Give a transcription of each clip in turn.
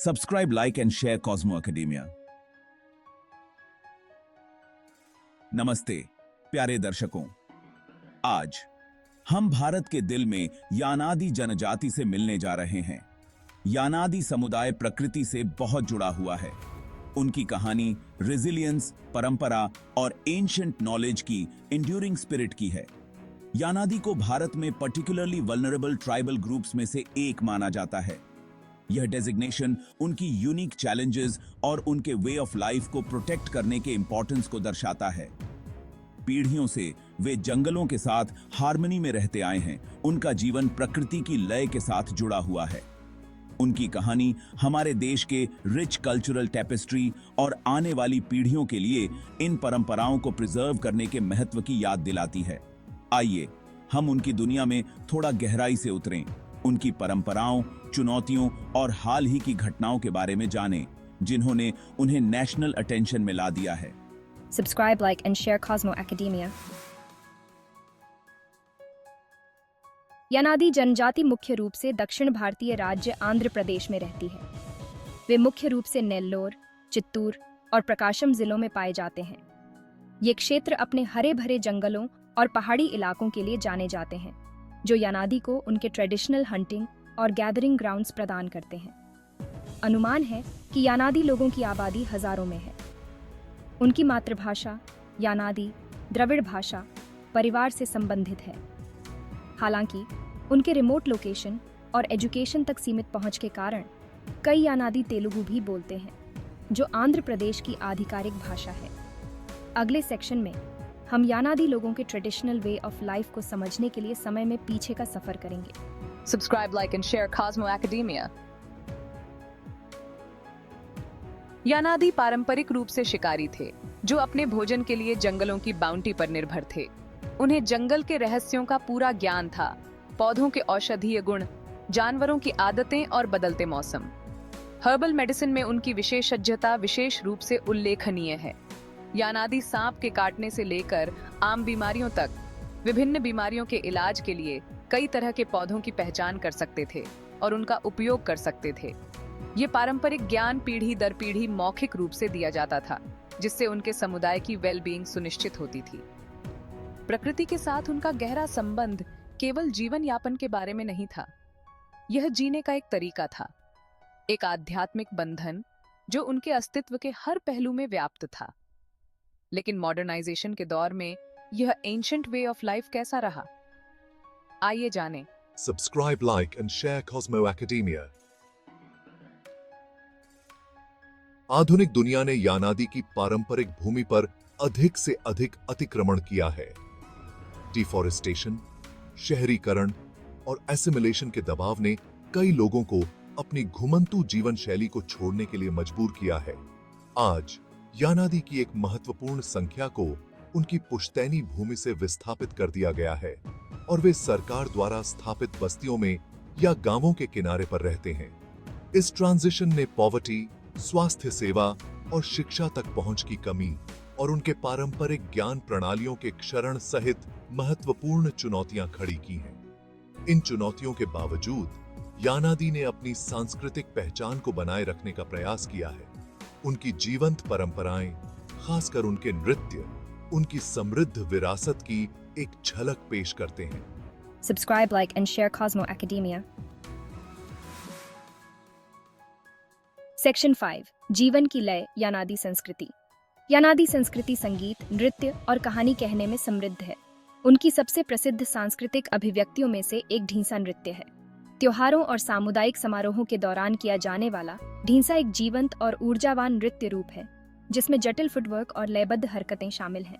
Subscribe, like and share Cosmo academia. नमस्ते प्यारे दर्शकों, आज हम भारत के दिल में यानादी जनजाति से मिलने जा रहे हैं। यानादी समुदाय प्रकृति से बहुत जुड़ा हुआ है। उनकी कहानी रेजिलियंस, परंपरा और एंशिएंट नॉलेज की इंड्यूरिंग स्पिरिट की है। यानादी को भारत में पर्टिकुलरली वल्नरेबल ट्राइबल ग्रुप्स में से एक माना जाता है। यह डेजिग्नेशन उनकी यूनिक चैलेंजेस और उनके वे ऑफ लाइफ को प्रोटेक्ट करने के इंपॉर्टेंस को दर्शाता है। पीढ़ियों से वे जंगलों के साथ हार्मनी में रहते आए हैं। उनका जीवन प्रकृति की लय के साथ जुड़ा हुआ है। उनकी कहानी हमारे देश के रिच कल्चरल टेपेस्ट्री और आने वाली पीढ़ियों के लिए इन परंपराओं को प्रिजर्व करने के महत्व की याद दिलाती है। आइए हम उनकी दुनिया में थोड़ा गहराई से उतरें, उनकी परंपराओं, चुनौतियों और हाल ही की घटनाओं के बारे में जानें, जिन्होंने उन्हें नेशनल अटेंशन में ला दिया है। Subscribe, like and share Cosmo Academia. यानादी जनजाति मुख्य रूप से दक्षिण भारतीय राज्य आंध्र प्रदेश में रहती है। वे मुख्य रूप से नेल्लोर, चित्तूर और प्रकाशम जिलों में पाए जाते हैं। ये क्षेत्र अपने हरे भरे जंगलों और पहाड़ी इलाकों के लिए जाने जाते हैं, जो यानादी को उनके ट्रेडिशनल हंटिंग और गैदरिंग ग्राउंड्स प्रदान करते हैं। अनुमान है कि यानादी लोगों की आबादी हजारों में है। उनकी मातृभाषा यानादी द्रविड़ भाषा परिवार से संबंधित है। हालांकि उनके रिमोट लोकेशन और एजुकेशन तक सीमित पहुंच के कारण कई यानादी तेलुगु भी बोलते हैं, जो आंध्र प्रदेश की आधिकारिक भाषा है। अगले सेक्शन में हम यानादी लोगों के ट्रेडिशनल वे ऑफ लाइफ को समझने के लिए समय में पीछे का सफर करेंगे। Subscribe, like and share Cosmo Academia. यानादी पारंपरिक रूप से शिकारी थे, जो अपने भोजन के लिए जंगलों की बाउंटी पर निर्भर थे। उन्हें जंगल के रहस्यों का पूरा ज्ञान था, पौधों के औषधीय गुण, जानवरों की आदतें और बदलते मौसम। हर्बल मेडिसिन में उनकी विशेषज्ञता विशेष रूप से उल्लेखनीय है। यानादी सांप के काटने से लेकर आम बीमारियों तक विभिन्न बीमारियों के इलाज के लिए कई तरह के पौधों की पहचान कर सकते थे और उनका उपयोग कर सकते थे। ये पारंपरिक ज्ञान पीढ़ी दर पीढ़ी मौखिक रूप से दिया जाता था, जिससे उनके समुदाय की वेलबीइंग सुनिश्चित होती थी। प्रकृति के साथ उनका गहरा संबंध केवल जीवन यापन के बारे में नहीं था, यह जीने का एक तरीका था, एक आध्यात्मिक बंधन जो उनके अस्तित्व के हर पहलू में व्याप्त था। लेकिन मॉडर्नाइजेशन के दौर में यह एंशिएंट वे ऑफ लाइफ कैसा रहा? आइए जानें। Subscribe, like and share Cosmo Academia. आधुनिक दुनिया ने यानादी की पारंपरिक भूमि पर अधिक से अधिक अतिक्रमण किया है। डिफॉरेस्टेशन, शहरीकरण और एसिमिलेशन के दबाव ने कई लोगों को अपनी घुमंतू जीवन शैली को छोड़ने के लिए मजबूर किया है। आज यानादी की एक महत्वपूर्ण संख्या को उनकी पुश्तैनी भूमि से विस्थापित कर दिया गया है और वे सरकार द्वारा स्थापित बस्तियों में या गांवों के किनारे पर रहते हैं। इस ट्रांजिशन ने पॉवर्टी, स्वास्थ्य सेवा और शिक्षा तक पहुंच की कमी और उनके पारंपरिक ज्ञान प्रणालियों के क्षरण सहित महत्वपूर्ण चुनौतियां खड़ी की हैं। इन चुनौतियों के बावजूद यानादी ने अपनी सांस्कृतिक पहचान को बनाए रखने का प्रयास किया है। उनकी जीवंत परंपराएं, खासकर उनके नृत्य, उनकी समृद्ध विरासत की एक झलक पेश करते हैं। Subscribe, like and share Cosmo Academia. Section 5, जीवन की लय यानादी संस्कृति। यानादी संस्कृति संगीत, नृत्य और कहानी कहने में समृद्ध है। उनकी सबसे प्रसिद्ध सांस्कृतिक अभिव्यक्तियों में से एक ढींसा नृत्य है। त्योहारों और सामुदायिक समारोहों के दौरान किया जाने वाला ढींसा एक जीवंत और ऊर्जावान नृत्य रूप है, जिसमें जटिल फुटवर्क और लयबद्ध हरकतें शामिल हैं।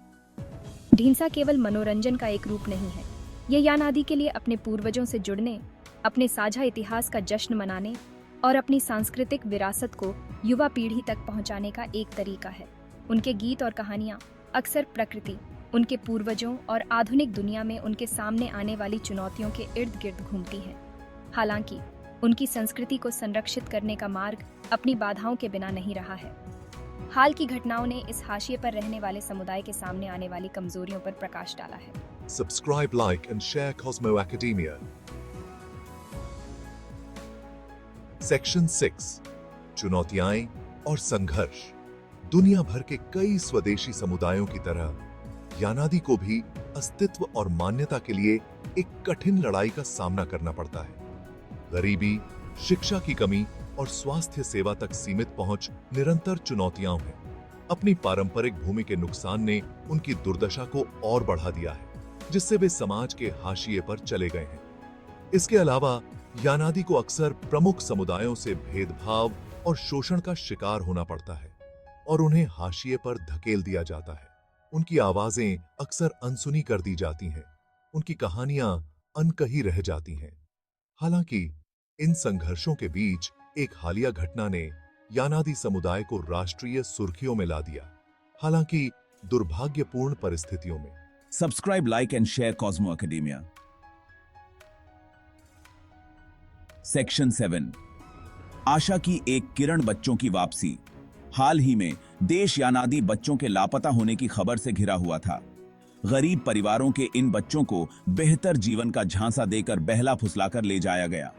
ढींसा केवल मनोरंजन का एक रूप नहीं है, यह यानादी के लिए अपने पूर्वजों से जुड़ने, अपने साझा इतिहास का जश्न मनाने और अपनी सांस्कृतिक विरासत को युवा पीढ़ी तक पहुंचाने का एक तरीका है। उनके गीत और कहानियां अक्सर प्रकृति, उनके पूर्वजों और आधुनिक दुनिया में उनके सामने आने वाली चुनौतियों के इर्द गिर्द घूमती हैं। हालांकि उनकी संस्कृति को संरक्षित करने का मार्ग अपनी बाधाओं के बिना नहीं रहा है। हाल की घटनाओं ने इस हाशिए पर रहने वाले समुदाय के सामने आने वाली कमजोरियों पर प्रकाश डाला है। Subscribe, like and share Cosmo Academia. Section 6. चुनौतियां और संघर्ष दुनिया भर के कई स्वदेशी समुदायों की तरह यानादी को भी अस्तित्व और मान्यता के लिए एक कठिन लड़ाई का सामना करना पड़ता है। गरीबी, शिक्षा की कमी और स्वास्थ्य सेवा तक सीमित पहुंच निरंतर चुनौतियां हैं। अपनी पारंपरिक भूमि के नुकसान ने उनकी दुर्दशा को और बढ़ा दिया है, जिससे वे समाज के हाशिए पर चले गए हैं। इसके अलावा यानादी को अक्सर प्रमुख समुदायों से भेदभाव और शोषण का शिकार होना पड़ता है और उन्हें हाशिए पर धकेल दिया जाता है। उनकी आवाजें अक्सर अनसुनी कर दी जाती हैं, उनकी कहानियां अनकही रह जाती हैं। हालांकि इन संघर्षों के बीच एक हालिया घटना ने यानादी समुदाय को राष्ट्रीय सुर्खियों में ला दिया, हालांकि दुर्भाग्यपूर्ण परिस्थितियों में। Subscribe, like and share Cosmo academia. Section 7, आशा की एक किरण, बच्चों की वापसी। हाल ही में देश यानादी बच्चों के लापता होने की खबर से घिरा हुआ था। गरीब परिवारों के इन बच्चों को बेहतर जीवन का झांसा देकर बहला फुसलाकर ले जाया गया।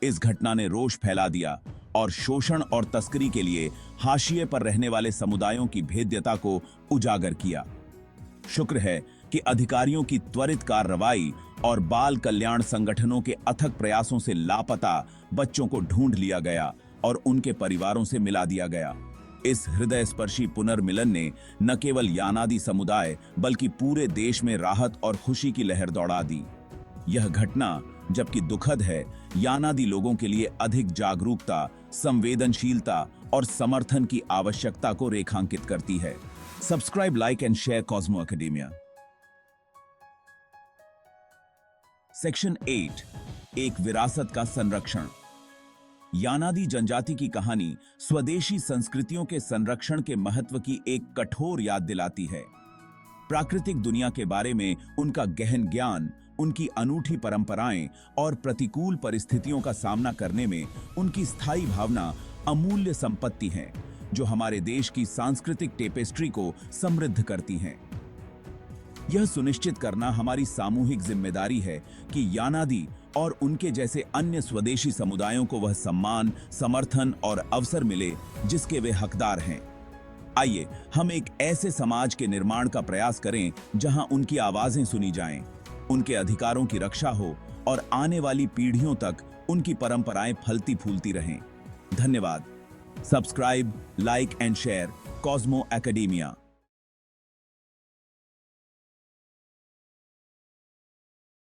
इस घटना ने रोष फैला दिया और शोषण और तस्करी के लिए हाशिए पर रहने वाले समुदायों की भेद्यता को उजागर किया। शुक्र है कि अधिकारियों की त्वरित कार्रवाई और बाल कल्याण संगठनों के अथक प्रयासों से लापता बच्चों को ढूंढ लिया गया और उनके परिवारों से मिला दिया गया। इस हृदयस्पर्शी पुनर्मिलन ने न केवल यानादी समुदाय बल्कि पूरे देश में राहत और खुशी की लहर दौड़ा दी। यह घटना, जबकि दुखद है, यानादी लोगों के लिए अधिक जागरूकता, संवेदनशीलता और समर्थन की आवश्यकता को रेखांकित करती है। Subscribe, like and share Cosmo academia. Section 8, एक विरासत का संरक्षण। यानादी जनजाति की कहानी स्वदेशी संस्कृतियों के संरक्षण के महत्व की एक कठोर याद दिलाती है। प्राकृतिक दुनिया के बारे में उनका गहन ज्ञान, उनकी अनूठी परंपराएं और प्रतिकूल परिस्थितियों का सामना करने में उनकी स्थायी भावना अमूल्य संपत्ति हैं, जो हमारे देश की सांस्कृतिक टेपेस्ट्री को समृद्ध करती हैं। यह सुनिश्चित करना हमारी सामूहिक जिम्मेदारी है कि यानादी और उनके जैसे अन्य स्वदेशी समुदायों को वह सम्मान, समर्थन और अवसर मिले जिसके वे हकदार हैं। आइए हम एक ऐसे समाज के निर्माण का प्रयास करें जहां उनकी आवाजें सुनी जाएं, उनके अधिकारों की रक्षा हो और आने वाली पीढ़ियों तक उनकी परंपराएं फलती फूलती रहें। धन्यवाद। Subscribe, like and share Cosmo academia.